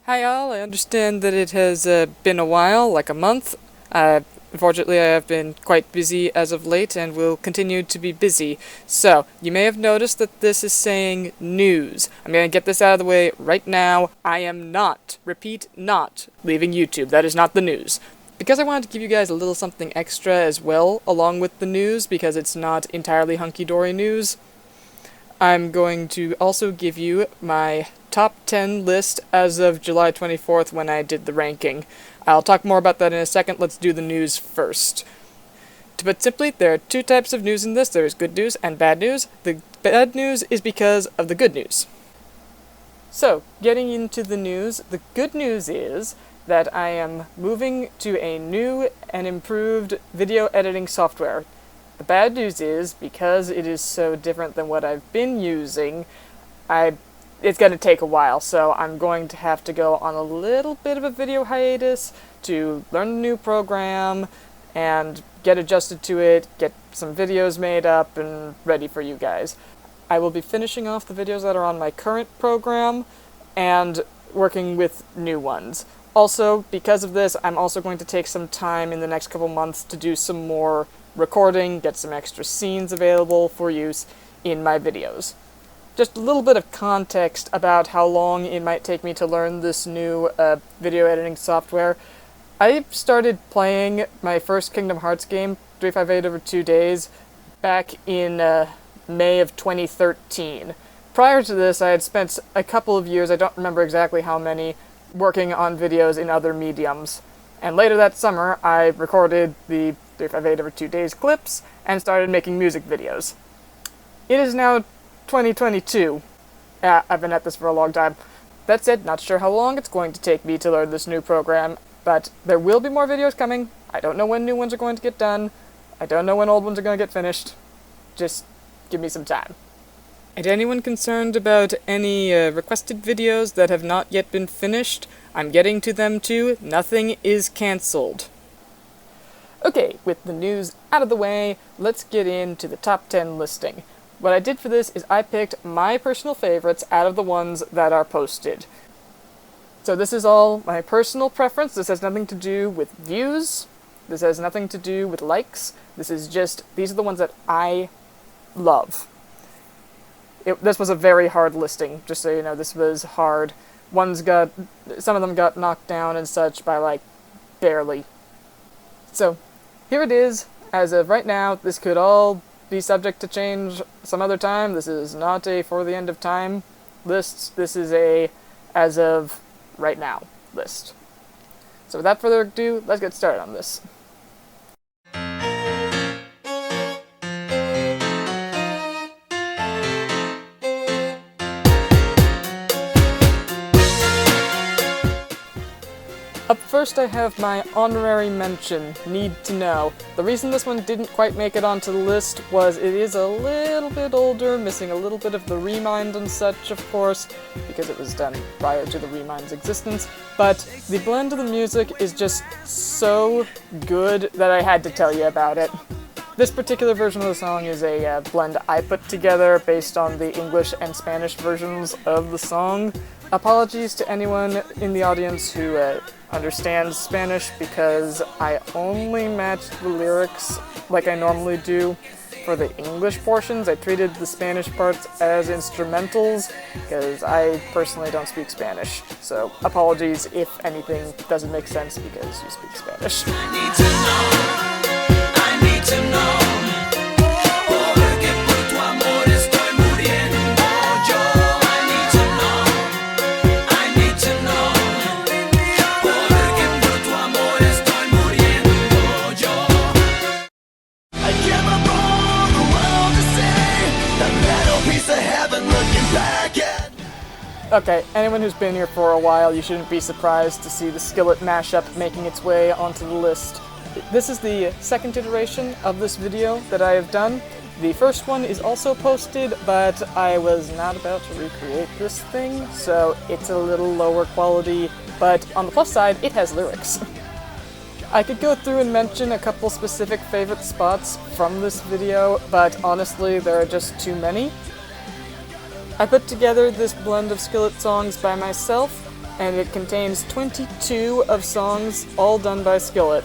Hi all, I understand that it has been a while, like a month. Unfortunately, I have been quite busy as of late and will continue to be busy. So, you may have noticed that this is saying news. I'm going to get this out of the way right now. I am not, repeat, not leaving YouTube. That is not the news. Because I wanted to give you guys a little something extra as well, along with the news, because it's not entirely hunky-dory news, I'm going to also give you my top 10 list as of July 24th when I did the ranking. I'll talk more about that in a second. Let's do the news first. To put simply, there are two types of news in this. There is good news and bad news. The bad news is because of the good news. So, getting into the news, the good news is that I am moving to a new and improved video editing software. The bad news is, because it is so different than what I've been using, it's going to take a while, so I'm going to have to go on a little bit of a video hiatus to learn the new program and get adjusted to it, get some videos made up and ready for you guys. I will be finishing off the videos that are on my current program and working with new ones. Also, because of this, I'm also going to take some time in the next couple months to do some more recording, get some extra scenes available for use in my videos. Just a little bit of context about how long it might take me to learn this new video editing software. I started playing my first Kingdom Hearts game, 358 over 2 days, back in May of 2013. Prior to this, I had spent a couple of years, I don't remember exactly how many, working on videos in other mediums. And later that summer, I recorded the 358 over 2 days clips and started making music videos. It is now 2022. I've been at this for a long time. That said, not sure how long it's going to take me to learn this new program, but there will be more videos coming. I don't know when new ones are going to get done. I don't know when old ones are going to get finished. Just give me some time. And anyone concerned about any requested videos that have not yet been finished, I'm getting to them too. Nothing is cancelled. Okay, with the news out of the way, let's get into the top 10 listing. What I did for this is I picked my personal favorites out of the ones that are posted. So this is all my personal preference. This has nothing to do with views. This has nothing to do with likes. This is just, these are the ones that I love. This was a very hard listing, just so you know, this was hard. Some of them got knocked down and such by, like, barely. So, here it is. As of right now, this could all be subject to change some other time. This is not a for the end of time list. This is a as of right now list. So without further ado, let's get started on this. Up first I have my honorary mention, Need to Know. The reason this one didn't quite make it onto the list was it is a little bit older, missing a little bit of the Remind and such, of course, because it was done prior to the Remind's existence, but the blend of the music is just so good that I had to tell you about it. This particular version of the song is a blend I put together based on the English and Spanish versions of the song. Apologies to anyone in the audience who understands Spanish, because I only matched the lyrics like I normally do for the English portions. I treated the Spanish parts as instrumentals, because I personally don't speak Spanish. So apologies if anything doesn't make sense because you speak Spanish. I need to know. I need to know. Porque por tu amor estoy muriendo yo. I need to know. I need to know. Porque por tu amor estoy muriendo yo. I came upon the world to see that little piece of heaven looking back at. Okay, anyone who's been here for a while, you shouldn't be surprised to see the Skillet mashup making its way onto the list. This is the second iteration of this video that I have done. The first one is also posted, but I was not about to recreate this thing, so it's a little lower quality, but on the plus side, it has lyrics. I could go through and mention a couple specific favorite spots from this video, but honestly, there are just too many. I put together this blend of Skillet songs by myself, and it contains 22 of songs, all done by Skillet.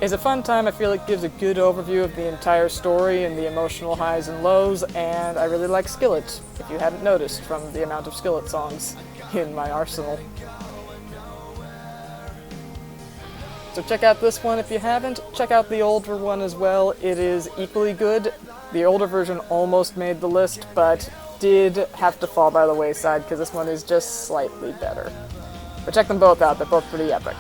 It's a fun time. I feel it gives a good overview of the entire story and the emotional highs and lows, and I really like Skillet, if you hadn't noticed from the amount of Skillet songs in my arsenal. So check out this one if you haven't. Check out the older one as well. It is equally good. The older version almost made the list, but did have to fall by the wayside because this one is just slightly better. But check them both out. They're both pretty epic.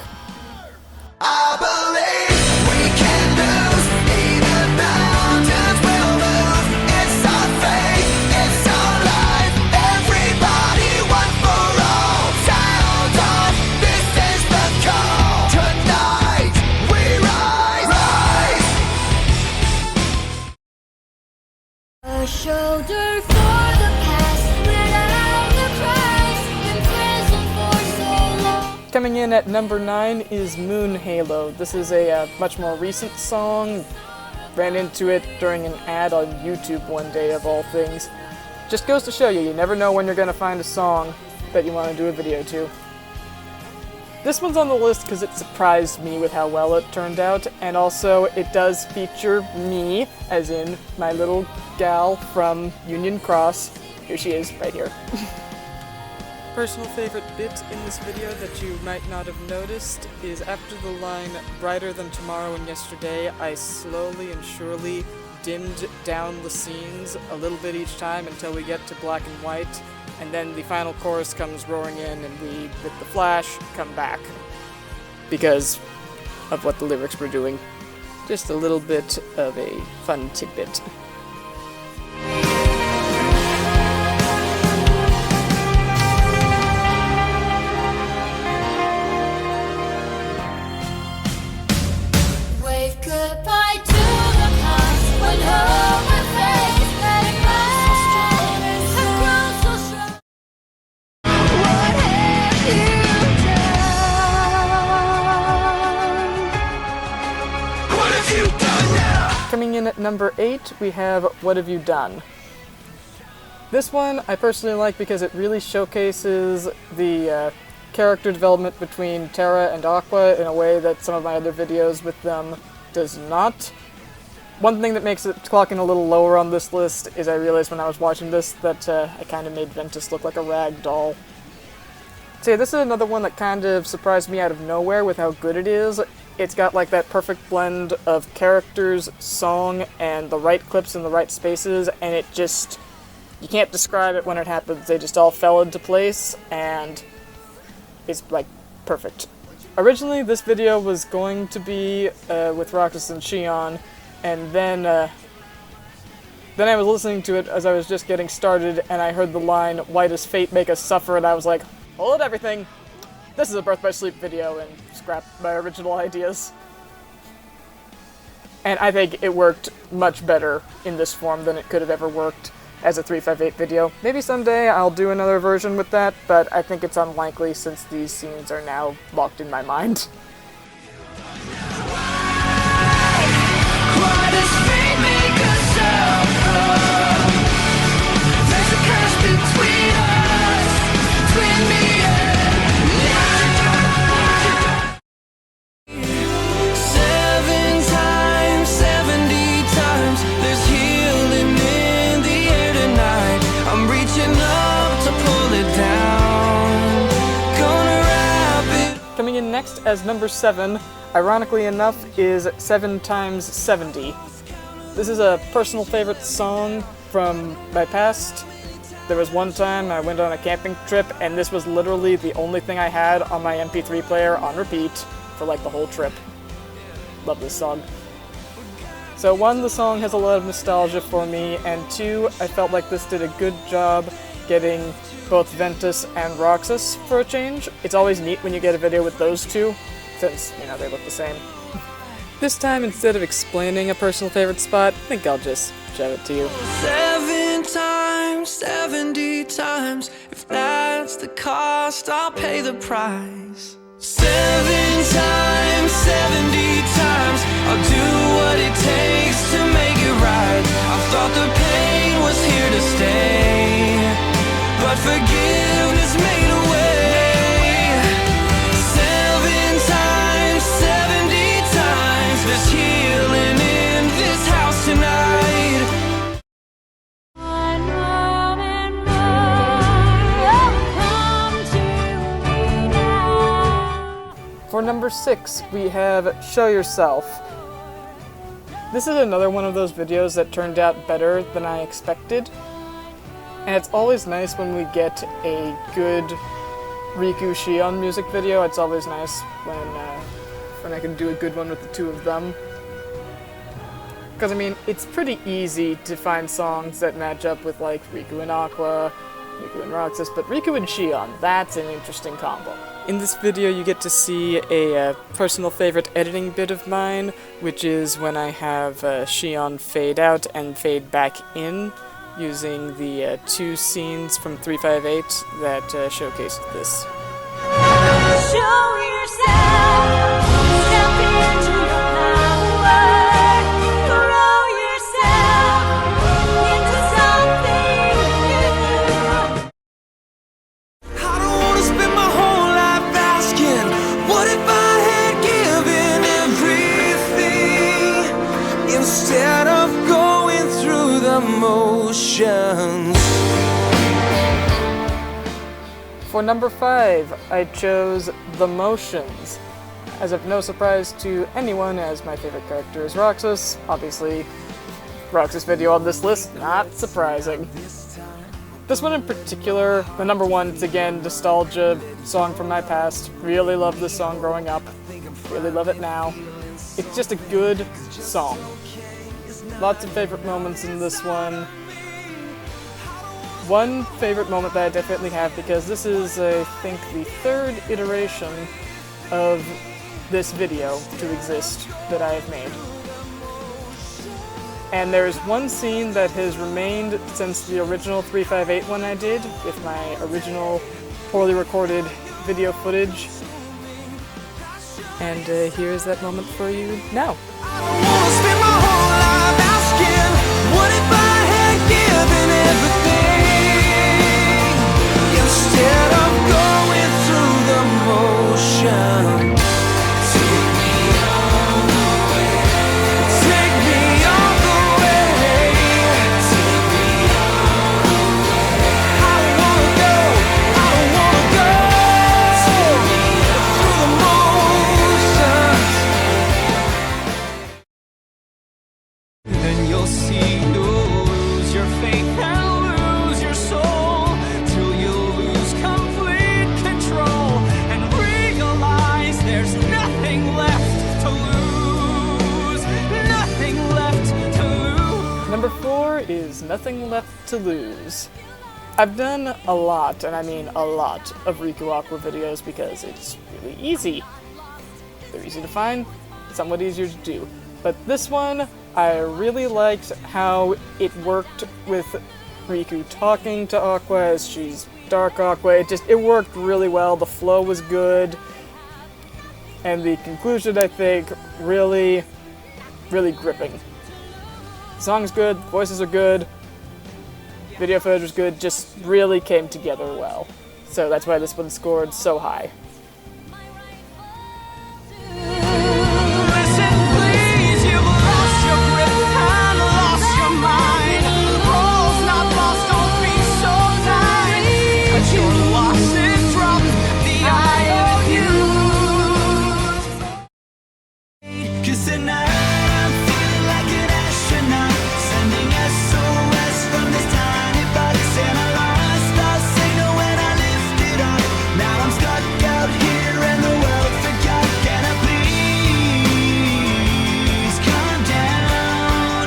I believe we can lose, even mountains will move. It's our faith, it's our life. Everybody, one for all. Sound off, this is the call. Tonight we rise. A shoulder for the past, without the Christ, in prison for so long. Coming in at number 9 is Moon Halo. This is a much more recent song. Ran into it during an ad on YouTube one day, of all things. Just goes to show you, you never know when you're going to find a song that you want to do a video to. This one's on the list because it surprised me with how well it turned out, and also it does feature me, as in my little gal from Union Cross. Here she is, right here. Personal favorite bit in this video that you might not have noticed is after the line "brighter than tomorrow and yesterday," I slowly and surely dimmed down the scenes a little bit each time until we get to black and white, and then the final chorus comes roaring in and we, with the flash, come back. Because of what the lyrics were doing. Just a little bit of a fun tidbit. Wave goodbye to the past, when hope and faith at last have grown so strong. What have you done? What have you done now? Coming in at number 8, we have What Have You Done? This one I personally like because it really showcases the character development between Terra and Aqua in a way that some of my other videos with them does not. One thing that makes it clocking a little lower on this list is I realized when I was watching this that I kind of made Ventus look like a rag doll. So yeah, this is another one that kind of surprised me out of nowhere with how good it is. It's got like that perfect blend of characters, song, and the right clips in the right spaces, and it just, you can't describe it when it happens. They just all fell into place, and it's like perfect. Originally, this video was going to be with Roxas and Shion, and then I was listening to it as I was just getting started, and I heard the line, "Why does fate make us suffer?" and I was like, hold everything! This is a Birth by Sleep video, and scrapped my original ideas. And I think it worked much better in this form than it could have ever worked as a 358 video. Maybe someday I'll do another version with that, but I think it's unlikely since these scenes are now locked in my mind. Why does fate make us suffer? There's a curse between us, between me and you. 7 times, 70 times, there's healing in the air tonight. I'm reaching up to pull it down. Gonna wrap it. Coming in next as number 7, ironically enough, is 7 times 70. This is a personal favorite song from my past. There was one time I went on a camping trip, and this was literally the only thing I had on my MP3 player on repeat for like the whole trip. Love this song. So 1, the song has a lot of nostalgia for me, and 2, I felt like this did a good job getting both Ventus and Roxas for a change. It's always neat when you get a video with those two, since, you know, they look the same. This time, instead of explaining a personal favorite spot, I think I'll just show it to you. 7 times, 70 times. If that's the cost, I'll pay the price. 7 times, 70 times. I'll do what it takes to make it right. I thought the pain was here to stay, but forgiveness made a way. For number 6, we have Show Yourself. This is another one of those videos that turned out better than I expected. And it's always nice when we get a good Riku Shion music video. It's always nice when I can do a good one with the two of them. Because, I mean, it's pretty easy to find songs that match up with, like, Riku and Aqua, Riku and Roxas, but Riku and Shion, that's an interesting combo. In this video, you get to see a personal favorite editing bit of mine, which is when I have Shion fade out and fade back in, using the two scenes from 358 that showcase this. Show yourself, step into your power, throw yourself into something new. I don't wanna spend my whole life asking, what if I had given everything instead of going through the motions? For number 5, I chose The Motions. As of no surprise to anyone, as my favorite character is Roxas. Obviously, Roxas video on this list, not surprising. This one in particular, the number 1, it's again, nostalgia, song from my past. Really loved this song growing up. Really love it now. It's just a good song. Lots of favorite moments in this one. One favorite moment that I definitely have, because this is, I think, the 3rd iteration of this video to exist that I have made. And there's one scene that has remained since the original 358 one I did, with my original poorly recorded video footage. And here's that moment for you now. I don't wanna spend my whole life asking, what if I had given everything instead of going through the motion? Take me all the way. Take me all the way. Take me all the way. I don't wanna go. I don't wanna go. Take me through the motions. Then you'll see you'll lose your faith and lose your soul, till you lose complete control and realize there's nothing left to lose. Nothing left to lose. Number 4 is Nothing Left to Lose. I've done a lot, and I mean a lot, of Riku Aqua videos because it's really easy. They're easy to find, somewhat easier to do. But this one, I really liked how it worked with Riku talking to Aqua as she's Dark Aqua. It worked really well, the flow was good, and the conclusion, I think, really, really gripping. The song's good, voices are good, video footage was good, just really came together well. So that's why this one scored so high. Listen, please, you've lost your grip and lost your mind. All's not lost, don't be so blind. But your losses drop the IOUs. 'Cause tonight I'm feeling like an astronaut, sending SOS from this tiny box. And I lost all signal when I lifted up. Now I'm stuck out here and the world forgot. Can I please calm down?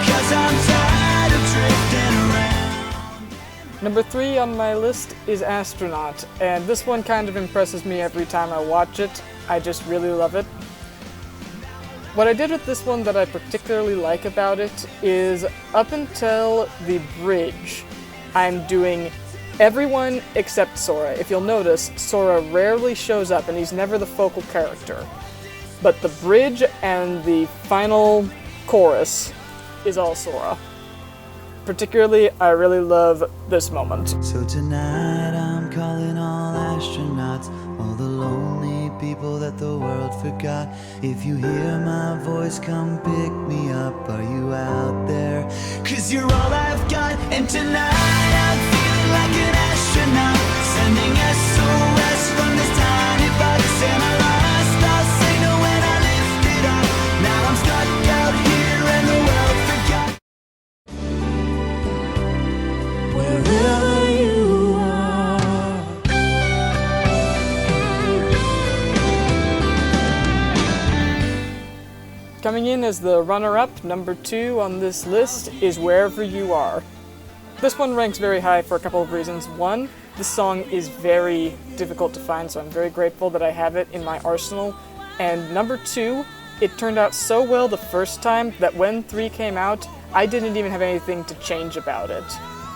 'Cause I'm tired of drifting around. Number 3 on my list is Astronaut, and this one kind of impresses me every time I watch it. I just really love it. What I did with this one that I particularly like about it is, up until the bridge, I'm doing everyone except Sora. If you'll notice, Sora rarely shows up and he's never the focal character. But the bridge and the final chorus is all Sora. Particularly, I really love this moment. So tonight I'm calling all astronauts, all the lonely people that the world forgot. If you hear my voice, come pick me up. Are you out there? 'Cause you're all I've got, and tonight I'm feeling like an astronaut, sending SOS from this tiny box. as the runner-up, number 2 on this list is Wherever You Are. This one ranks very high for a couple of reasons. One, this song is very difficult to find, so I'm very grateful that I have it in my arsenal. And number 2, it turned out so well the first time that when 3 came out, I didn't even have anything to change about it.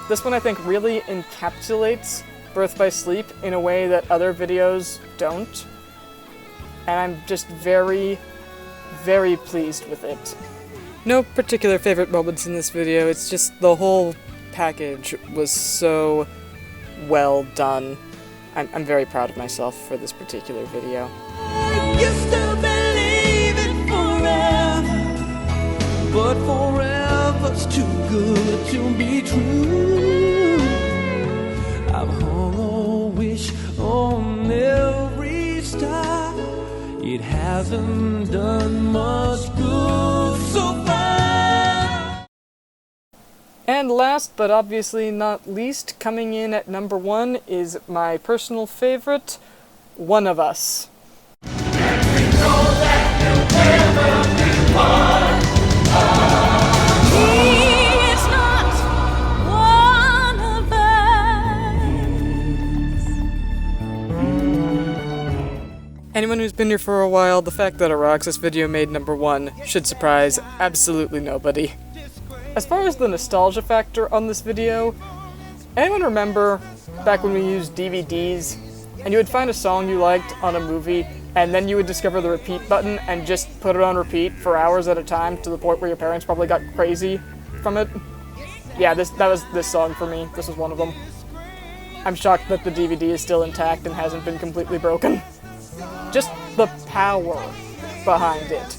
This one I think really encapsulates Birth by Sleep in a way that other videos don't. And I'm just very, very pleased with it. No particular favorite moments in this video, it's just the whole package was so well done. I'm very proud of myself for this particular video. Used to believe in forever, but forever's too good to be true. I've hung a wish on every star. It hasn't done much good so far. And last, but obviously not least, coming in at number 1 is my personal favorite, One of Us. It's not one of us. Anyone who's been here for a while, the fact that a Roxas video made number 1 should surprise absolutely nobody. As far as the nostalgia factor on this video, anyone remember back when we used DVDs and you would find a song you liked on a movie and then you would discover the repeat button and just put it on repeat for hours at a time to the point where your parents probably got crazy from it? Yeah, that was this song for me. This was one of them. I'm shocked that the DVD is still intact and hasn't been completely broken. Just the power behind it.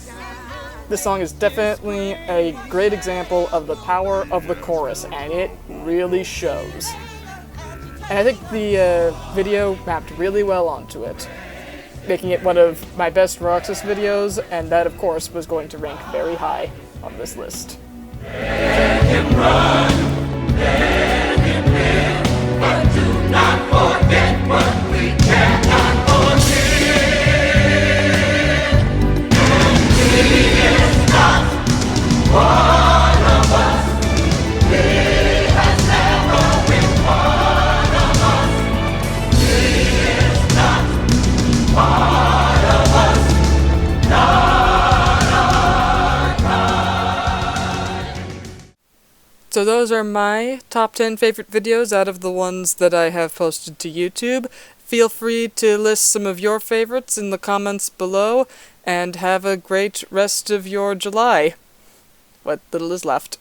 This song is definitely a great example of the power of the chorus, and it really shows. And I think the video mapped really well onto it, making it one of my best Roxas videos, and that of course was going to rank very high on this list. So those are my top 10 favorite videos out of the ones that I have posted to YouTube. Feel free to list some of your favorites in the comments below, and have a great rest of your July. What little is left.